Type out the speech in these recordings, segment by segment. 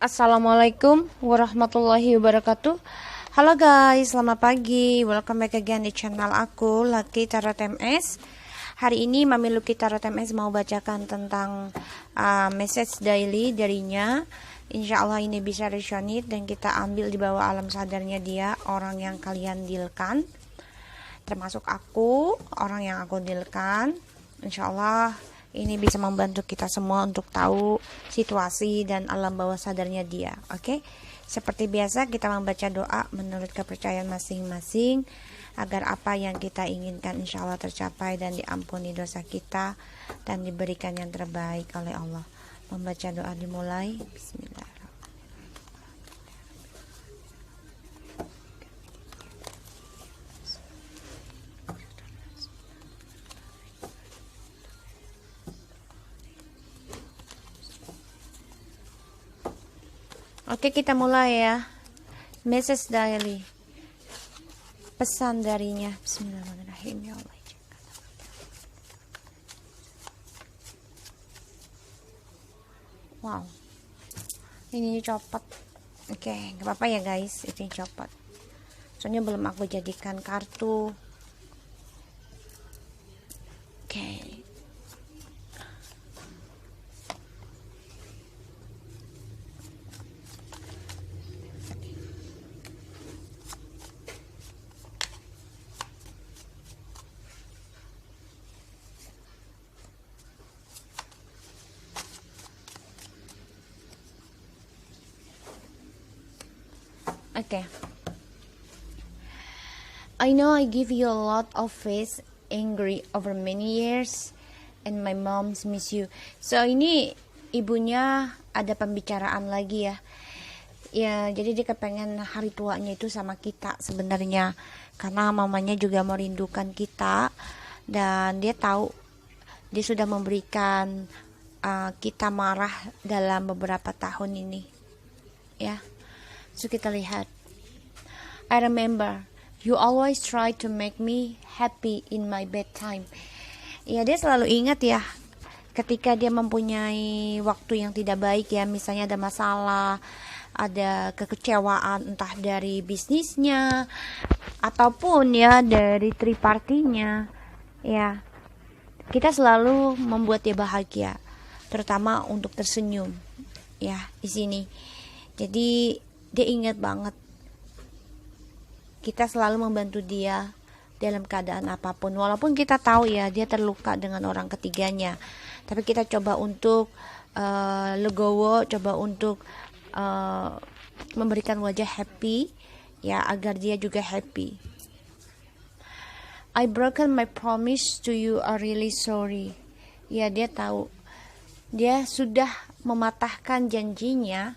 Assalamualaikum warahmatullahi wabarakatuh. Halo guys, selamat pagi. Welcome back again di channel aku, Lucky Tarot MS. Hari ini Mami Lucky Tarot MS mau bacakan tentang message daily darinya. Insya Allah ini bisa resonate dan kita ambil di bawah alam sadarnya dia, orang yang kalian dealkan. Termasuk aku, orang yang aku dealkan. Insya Allah ini bisa membantu kita semua untuk tahu situasi dan alam bawah sadarnya dia. Oke, seperti biasa kita membaca doa menurut kepercayaan masing-masing agar apa yang kita inginkan insya Allah tercapai dan diampuni dosa kita dan diberikan yang terbaik oleh Allah. Membaca doa dimulai. Bismillah. Oke, kita mulai ya. Message daily. Pesan darinya. Bismillahirrahmanirrahim. Ya Allah. Wow. Ini copot. Oke, nggak apa-apa ya guys. Ini copot. Soalnya belum aku jadikan kartu. Oke. Okay. I know I give you a lot of face, angry over many years, and my mom's miss you. So ini ibunya ada pembicaraan lagi ya. Ya, jadi dia kepengen hari tuanya itu sama kita sebenarnya. Karena mamanya juga merindukan kita. Dan dia tahu dia sudah memberikan kita marah dalam beberapa tahun ini. Ya. So kita lihat. I remember you always try to make me happy in my bad time. Ya, dia selalu ingat ya ketika dia mempunyai waktu yang tidak baik ya, misalnya ada masalah, ada kekecewaan entah dari bisnisnya ataupun ya dari tripartinya. Ya, kita selalu membuat dia bahagia, terutama untuk tersenyum ya di sini. Jadi dia ingat banget kita selalu membantu dia dalam keadaan apapun, walaupun kita tahu ya dia terluka dengan orang ketiganya, tapi kita coba untuk legowo, coba untuk memberikan wajah happy ya, agar dia juga happy. I broken my promise to you, are really sorry. Ya, dia tahu dia sudah mematahkan janjinya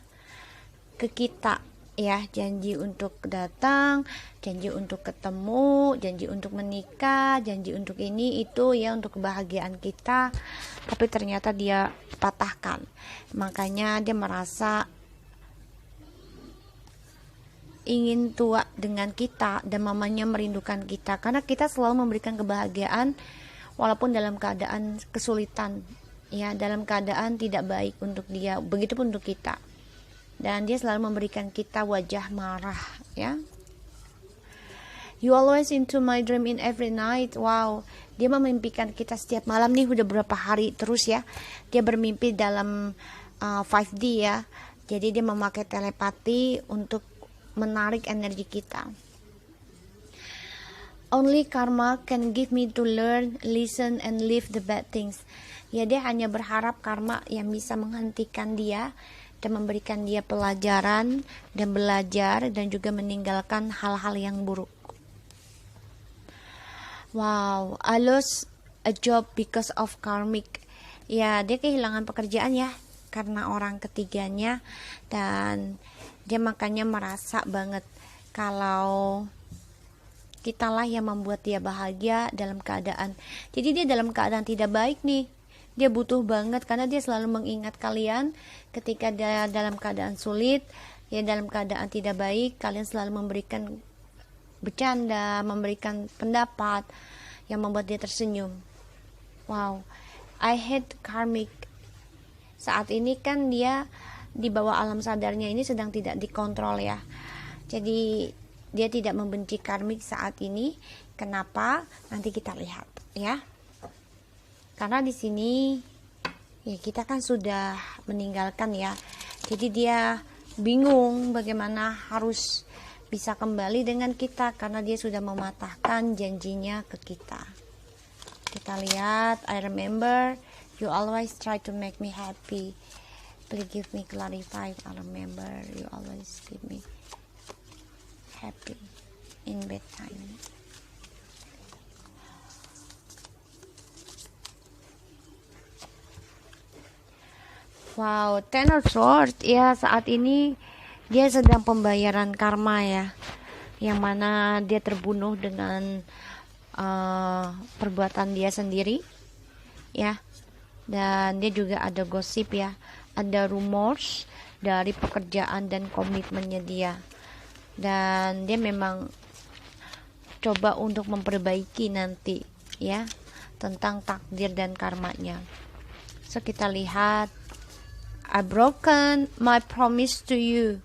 ke kita ya, janji untuk datang, janji untuk ketemu, janji untuk menikah, janji untuk ini itu ya, untuk kebahagiaan kita, tapi ternyata dia patahkan. Makanya dia merasa ingin tua dengan kita dan mamanya merindukan kita, karena kita selalu memberikan kebahagiaan walaupun dalam keadaan kesulitan ya, dalam keadaan tidak baik untuk dia, begitupun untuk kita. Dan dia selalu memberikan kita wajah marah ya. You always into my dream in every night. Wow, dia memimpikan kita setiap malam nih, udah berapa hari terus ya. Dia bermimpi dalam 5D ya. Jadi dia memakai telepati untuk menarik energi kita. Only karma can give me to learn, listen, and leave the bad things. Ya, dia hanya berharap karma yang bisa menghentikan dia dan memberikan dia pelajaran dan belajar dan juga meninggalkan hal-hal yang buruk. Wow, I lost a job because of karmic. Ya, dia kehilangan pekerjaan ya karena orang ketiganya, dan dia makanya merasa banget kalau kitalah yang membuat dia bahagia dalam keadaan. Jadi dia dalam keadaan tidak baik nih. Dia butuh banget karena dia selalu mengingat kalian ketika dia dalam keadaan sulit, ya dalam keadaan tidak baik, kalian selalu memberikan bercanda, memberikan pendapat yang membuat dia tersenyum. Wow, I hate karmic. Saat ini kan dia di bawah alam sadarnya ini sedang tidak dikontrol ya. Jadi dia tidak membenci karmik saat ini. Kenapa? Nanti kita lihat ya. Karena di sini ya kita kan sudah meninggalkan ya. Jadi dia bingung bagaimana harus bisa kembali dengan kita karena dia sudah mematahkan janjinya ke kita. Kita lihat, I remember you always try to make me happy. Please give me clarified. I remember you always give me happy in bedtime. Wow, Ten of Swords ya, saat ini dia sedang pembayaran karma ya, yang mana dia terbunuh dengan perbuatan dia sendiri ya, dan dia juga ada gosip ya, ada rumors dari pekerjaan dan komitmennya dia, dan dia memang coba untuk memperbaiki nanti ya tentang takdir dan karmanya. So kita lihat, I broken my promise to you.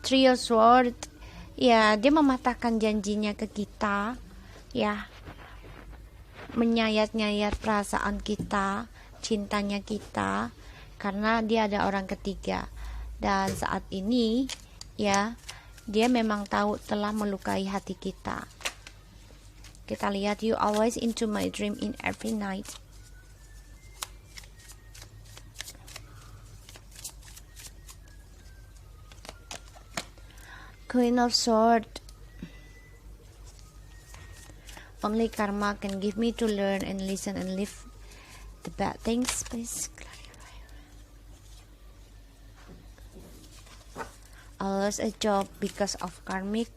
Three of Swords. Ya, dia mematahkan janjinya ke kita. Ya. Menyayat-nyayat perasaan kita, cintanya kita, karena dia ada orang ketiga. Dan saat ini, ya, dia memang tahu telah melukai hati kita. Kita lihat, you always into my dream in every night. Queen of Swords. Only karma can give me to learn and listen and live the bad things. Please clarify. I lost a job because of karmic.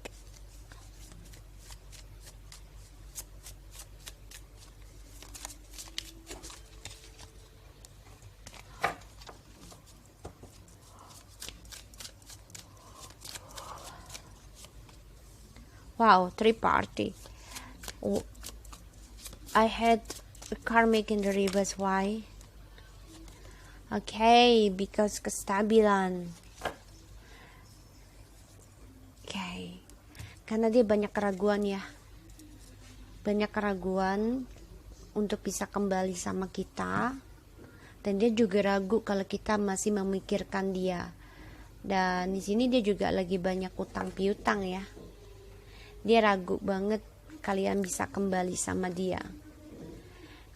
Wow, three party. Oh, I had a karmic in the reverse. Why? Okay, because kestabilan. Okay, karena dia banyak keraguan ya. Banyak keraguan untuk bisa kembali sama kita. Dan dia juga ragu kalau kita masih memikirkan dia. Dan di sini dia juga lagi banyak utang piutang ya. Dia ragu banget kalian bisa kembali sama dia.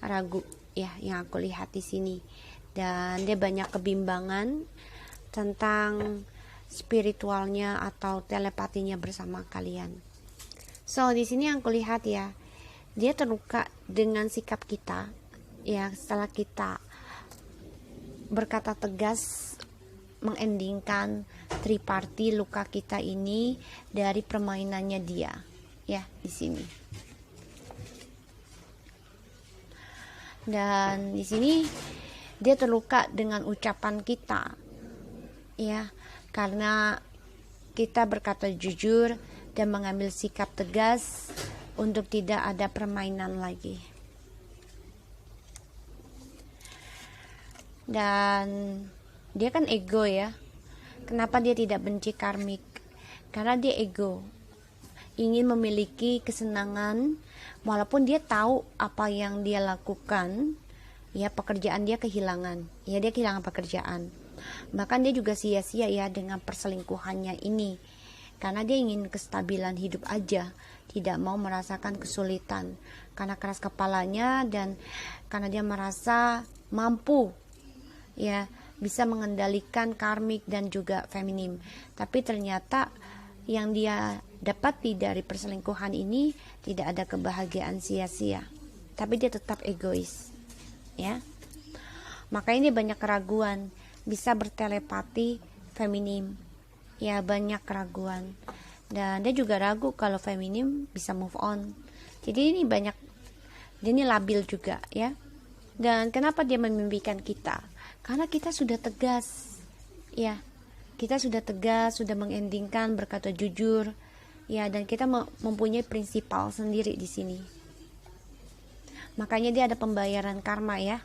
Ragu ya yang aku lihat di sini. Dan dia banyak kebimbangan tentang spiritualnya atau telepatinya bersama kalian. So di sini yang aku lihat ya, dia terluka dengan sikap kita. Ya, setelah kita berkata tegas mengendingkan triparty luka kita ini dari permainannya dia ya di sini. Dan di sini dia terluka dengan ucapan kita ya, karena kita berkata jujur dan mengambil sikap tegas untuk tidak ada permainan lagi. Dan dia kan ego ya. Kenapa dia tidak benci karmik? Karena dia ego, ingin memiliki kesenangan walaupun dia tahu apa yang dia lakukan ya, pekerjaan dia kehilangan ya, dia kehilangan pekerjaan, bahkan dia juga sia-sia ya dengan perselingkuhannya ini, karena dia ingin kestabilan hidup aja, tidak mau merasakan kesulitan karena keras kepalanya dan karena dia merasa mampu ya bisa mengendalikan karmik dan juga feminim. Tapi ternyata yang dia dapati dari perselingkuhan ini tidak ada kebahagiaan sia-sia, tapi dia tetap egois ya. Makanya dia banyak keraguan, bisa bertelepati feminim ya, banyak keraguan. Dan dia juga ragu kalau feminim bisa move on. Jadi ini banyak, dia ini labil juga ya. Dan kenapa dia memimpikan kita? Karena kita sudah tegas ya, kita sudah tegas, sudah mengendingkan berkata jujur ya, dan kita mempunyai prinsipal sendiri di sini. Makanya dia ada pembayaran karma ya,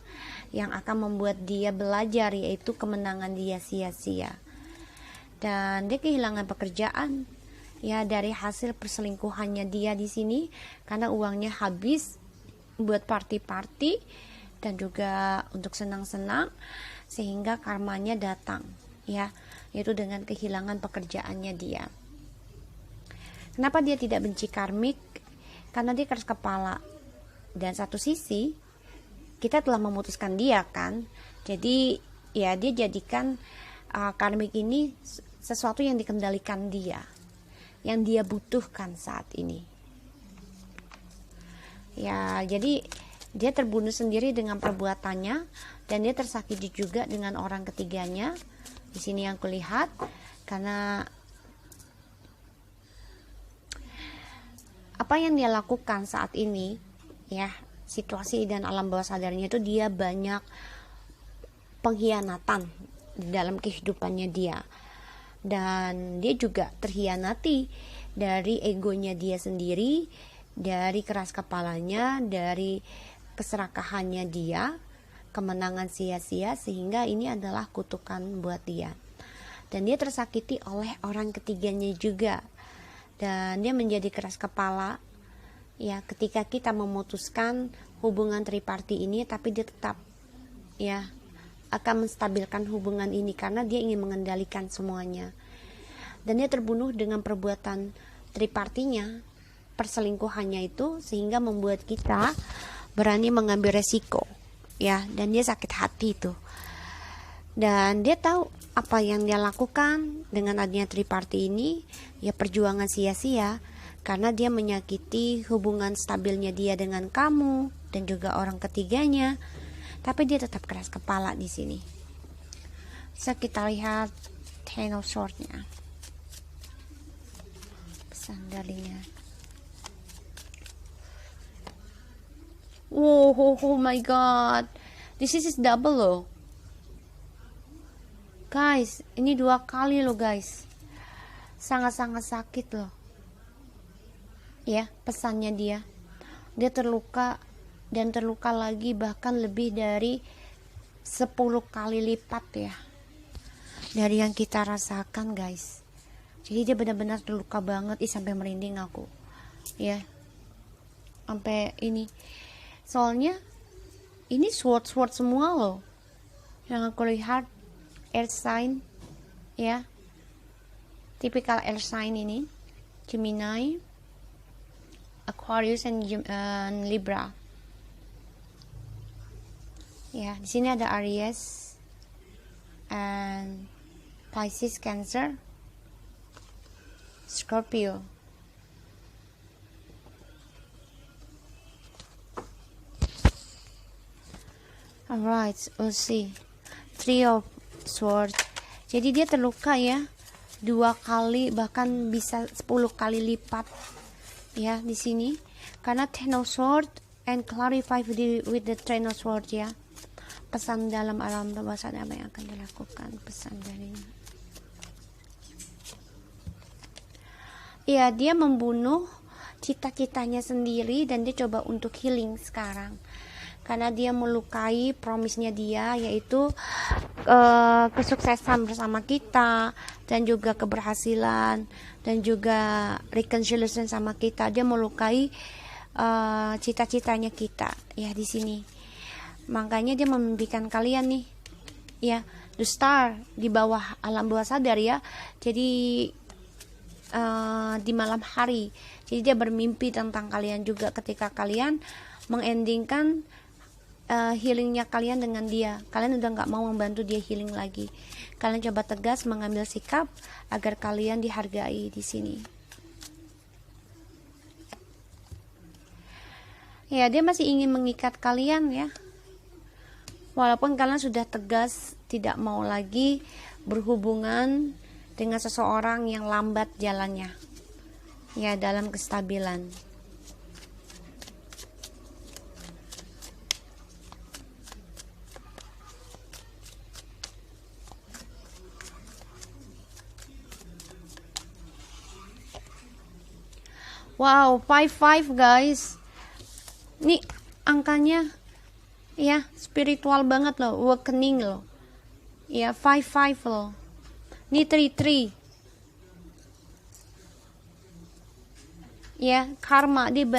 yang akan membuat dia belajar, yaitu kemenangan dia sia-sia. dan dia kehilangan pekerjaan ya dari hasil perselingkuhannya dia di sini, karena uangnya habis buat party-party dan juga untuk senang-senang, sehingga karmanya datang ya, yaitu dengan kehilangan pekerjaannya dia. Kenapa dia tidak benci karmik? Karena dia keras kepala, dan satu sisi kita telah memutuskan dia kan, jadi ya dia jadikan karmik ini sesuatu yang dikendalikan dia, yang dia butuhkan saat ini ya. Jadi dia terbunuh sendiri dengan perbuatannya, dan dia tersakiti juga dengan orang ketiganya di sini yang kulihat, karena apa yang dia lakukan saat ini ya, situasi dan alam bawah sadarnya itu dia banyak pengkhianatan di dalam kehidupannya dia, dan dia juga terhianati dari egonya dia sendiri, dari keras kepalanya, dari keserakahannya dia, kemenangan sia-sia, sehingga ini adalah kutukan buat dia. Dan dia tersakiti oleh orang ketiganya juga, dan dia menjadi keras kepala ya ketika kita memutuskan hubungan triparti ini, tapi dia tetap ya akan menstabilkan hubungan ini karena dia ingin mengendalikan semuanya. Dan dia terbunuh dengan perbuatan tripartinya, perselingkuhannya itu, sehingga membuat kita berani mengambil resiko ya, dan dia sakit hati itu, dan dia tahu apa yang dia lakukan dengan adanya triparti ini ya, perjuangan sia-sia, karena dia menyakiti hubungan stabilnya dia dengan kamu dan juga orang ketiganya, tapi dia tetap keras kepala di sini. Bisa kita lihat Ten of Swords-nya, pesan darinya. Oh my god, this is double loh guys, ini 2 kali loh guys, sangat-sangat sakit loh ya pesannya dia terluka dan terluka lagi, bahkan lebih dari 10 kali lipat ya dari yang kita rasakan guys. Jadi dia benar-benar terluka banget, sampai merinding aku ya, sampai ini. Soalnya ini sword semua loh yang aku lihat, air sign ya, tipikal air sign ini, Gemini, Aquarius, and Libra ya. Di sini ada Aries and Pisces, Cancer, Scorpio. Alright, we'll see. 3 of Swords. Jadi dia terluka ya 2 kali, bahkan bisa 10 kali lipat ya di sini, karena Ten of Swords and clarify with the Ten of Swords ya. Pesan dalam alam bawah sadar apa yang akan dilakukan, pesan darinya. Ya, dia membunuh cita-citanya sendiri, dan dia coba untuk healing sekarang. Karena dia melukai promisnya dia, yaitu kesuksesan bersama kita, dan juga keberhasilan, dan juga reconciliation sama kita. Dia melukai cita-citanya kita ya di sini. Makanya dia memimpikan kalian nih ya, the star di bawah alam bawah sadar ya. Jadi di malam hari, jadi dia bermimpi tentang kalian juga ketika kalian mengendingkan healingnya kalian dengan dia. Kalian udah gak mau membantu dia healing lagi. Kalian coba tegas mengambil sikap agar kalian dihargai di sini. Ya, dia masih ingin mengikat kalian ya. Walaupun kalian sudah tegas tidak mau lagi berhubungan dengan seseorang yang lambat jalannya ya dalam kestabilan. Wow, 55 guys. Nih angkanya ya spiritual banget loh, awakening loh. Ya 55 loh. Ini tri ya, karma. Dia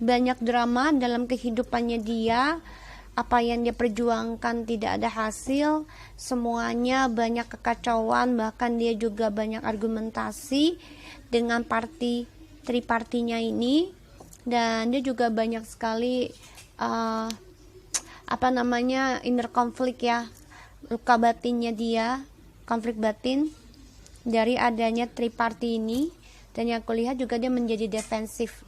banyak drama dalam kehidupannya dia. Apa yang dia perjuangkan tidak ada hasil, semuanya banyak kekacauan, bahkan dia juga banyak argumentasi dengan tripartinya ini. Dan dia juga banyak sekali inner konflik ya, luka batinnya dia, konflik batin dari adanya triparti ini. Dan yang aku lihat juga dia menjadi defensif,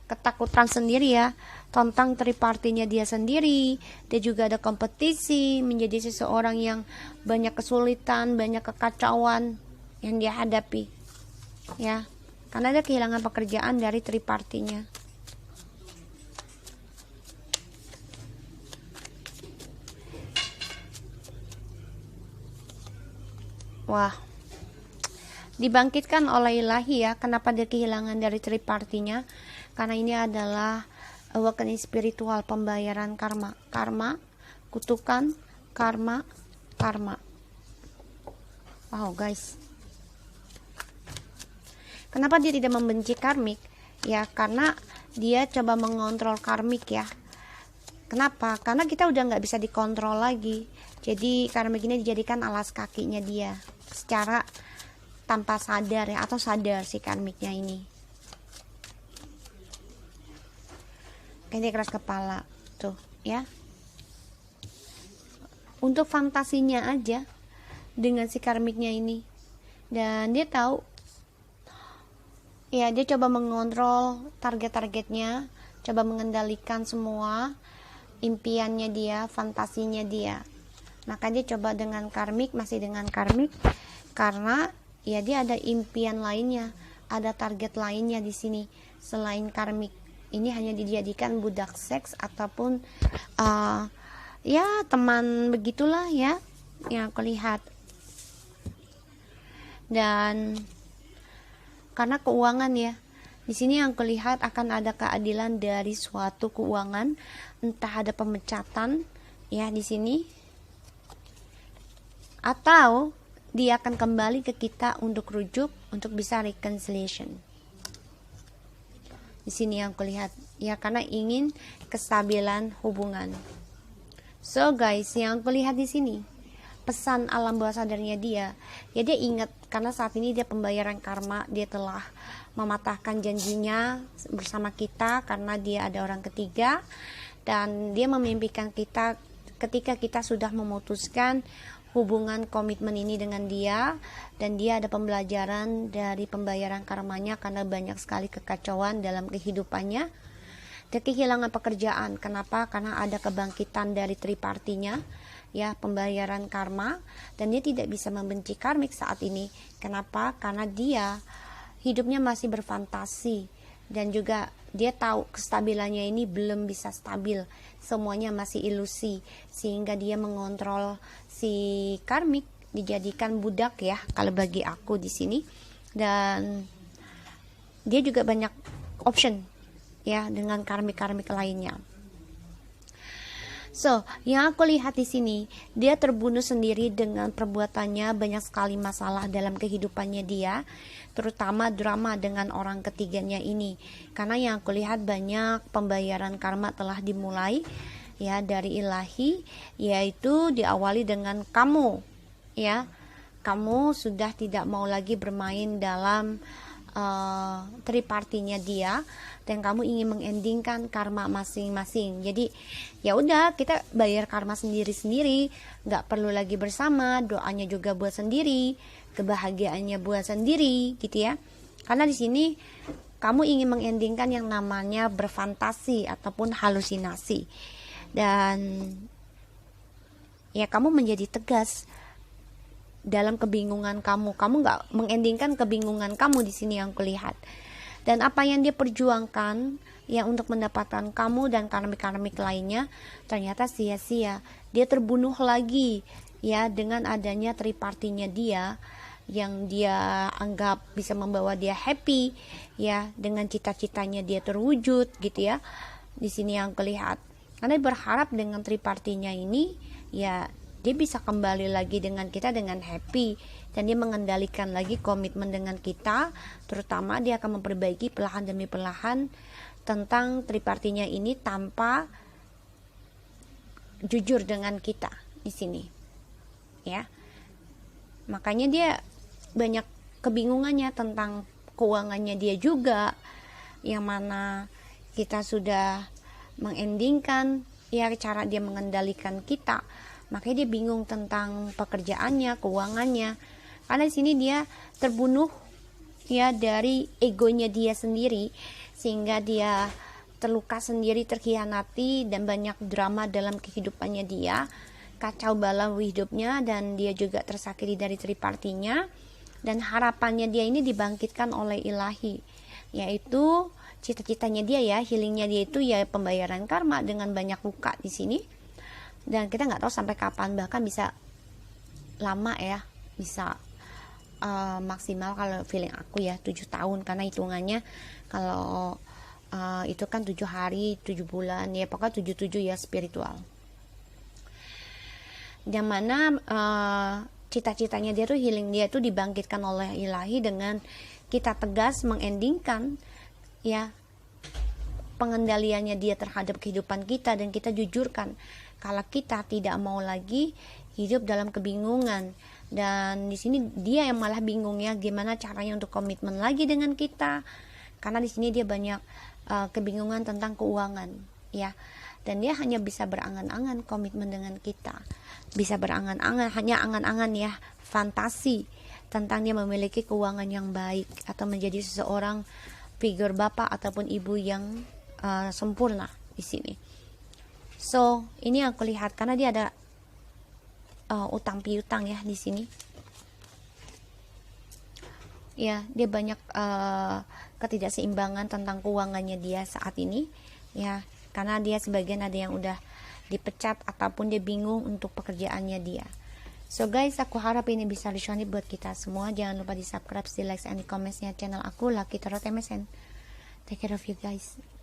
ketakutan sendiri ya tentang tripartinya dia sendiri. Dia juga ada kompetisi, menjadi seseorang yang banyak kesulitan, banyak kekacauan yang dia hadapi ya, karena dia kehilangan pekerjaan dari tripartinya. Wah, dibangkitkan oleh ilahi ya. Kenapa dia kehilangan dari tripartinya? Karena ini adalah awakening spiritual, pembayaran karma, kutukan, karma. Wow guys, kenapa dia tidak membenci karmik? Ya karena dia coba mengontrol karmik ya. Kenapa? Karena kita udah nggak bisa dikontrol lagi. Jadi karmik ini dijadikan alas kakinya dia secara tanpa sadar ya, atau sadar si karmiknya ini. Dia keras kepala tuh ya, untuk fantasinya aja dengan si karmiknya ini. Dan dia tahu ya, dia coba mengontrol target-targetnya, coba mengendalikan semua impiannya dia, fantasinya dia. Maka dia coba dengan karmik, masih dengan karmik, karena ya dia ada impian lainnya, ada target lainnya di sini selain karmik. Ini hanya dijadikan budak seks ataupun ya teman begitulah ya yang aku lihat. Dan karena keuangan ya, di sini yang aku lihat akan ada keadilan dari suatu keuangan, entah ada pemecatan ya di sini, atau dia akan kembali ke kita untuk rujuk, untuk bisa reconciliation. Di sini yang kulihat ya, karena ingin kestabilan hubungan. So guys, yang kulihat di sini pesan alam bawah sadarnya dia, ya dia ingat karena saat ini dia pembayaran karma, dia telah mematahkan janjinya bersama kita karena dia ada orang ketiga, dan dia memimpikan kita ketika kita sudah memutuskan hubungan komitmen ini dengan dia, dan dia ada pembelajaran dari pembayaran karmanya karena banyak sekali kekacauan dalam kehidupannya. Dia kehilangan pekerjaan. Kenapa? Karena ada kebangkitan dari tripartinya ya, pembayaran karma, dan dia tidak bisa membenci karmik saat ini. Kenapa? Karena dia hidupnya masih berfantasi, dan juga dia tahu kestabilannya ini belum bisa stabil, semuanya masih ilusi, sehingga dia mengontrol si karmik, dijadikan budak ya kalau bagi aku di sini. Dan dia juga banyak option ya dengan karmik lainnya. So, yang aku lihat di sini, dia terbunuh sendiri dengan perbuatannya. Banyak sekali masalah dalam kehidupannya dia, terutama drama dengan orang ketiganya ini. Karena yang aku lihat banyak pembayaran karma telah dimulai ya dari ilahi, yaitu diawali dengan kamu ya. Kamu sudah tidak mau lagi bermain dalam tripartinya dia, dan kamu ingin mengendingkan karma masing-masing. Jadi ya udah, kita bayar karma sendiri-sendiri, nggak perlu lagi bersama, doanya juga buat sendiri, kebahagiaannya buat sendiri gitu ya. Karena di sini kamu ingin mengendingkan yang namanya berfantasi ataupun halusinasi, dan ya kamu menjadi tegas dalam kebingungan kamu nggak mengendingkan kebingungan kamu di sini yang kulihat. Dan apa yang dia perjuangkan ya untuk mendapatkan kamu dan karmik lainnya ternyata sia-sia. Dia terbunuh lagi ya dengan adanya tripartinya dia, yang dia anggap bisa membawa dia happy ya, dengan cita-citanya dia terwujud gitu ya. Di sini yang kulihat, karena berharap dengan tripartinya ini ya dia bisa kembali lagi dengan kita dengan happy, dan dia mengendalikan lagi komitmen dengan kita. Terutama dia akan memperbaiki perlahan demi perlahan tentang tripartinya ini tanpa jujur dengan kita di sini, ya. Makanya dia banyak kebingungannya tentang keuangannya dia juga, yang mana kita sudah mengendingkan ya cara dia mengendalikan kita. Makanya dia bingung tentang pekerjaannya, keuangannya. Karena di sini dia terbunuh ya dari egonya dia sendiri, sehingga dia terluka sendiri, terkhianati, dan banyak drama dalam kehidupannya dia, kacau balau hidupnya, dan dia juga tersakiti dari tripartinya. Dan harapannya dia ini dibangkitkan oleh ilahi, yaitu cita-citanya dia ya, healingnya dia itu ya pembayaran karma dengan banyak luka di sini. Dan kita nggak tahu sampai kapan, bahkan bisa lama ya, bisa maksimal kalau feeling aku ya 7 tahun, karena hitungannya kalau itu kan 7 hari 7 bulan ya, pokoknya 77 ya spiritual, yang mana cita-citanya dia tuh, healing dia tuh dibangkitkan oleh ilahi dengan kita tegas mengendingkan ya pengendaliannya dia terhadap kehidupan kita, dan kita jujurkan kalau kita tidak mau lagi hidup dalam kebingungan. Dan di sini dia yang malah bingung ya gimana caranya untuk komitmen lagi dengan kita, karena di sini dia banyak kebingungan tentang keuangan ya, dan dia hanya bisa berangan-angan komitmen dengan kita, bisa berangan-angan, hanya angan-angan ya, fantasi tentang dia memiliki keuangan yang baik atau menjadi seseorang figur bapak ataupun ibu yang sempurna di sini. So ini yang aku lihat, karena dia ada utang piutang ya di sini. Ya, dia banyak ketidakseimbangan tentang keuangannya dia saat ini ya, karena dia sebagian ada yang udah dipecat ataupun dia bingung untuk pekerjaannya dia. So guys, aku harap ini bisa resonate buat kita semua. Jangan lupa di subscribe, di like, and di comments-nya channel aku, Lucky Tarot MSN. Take care of you guys.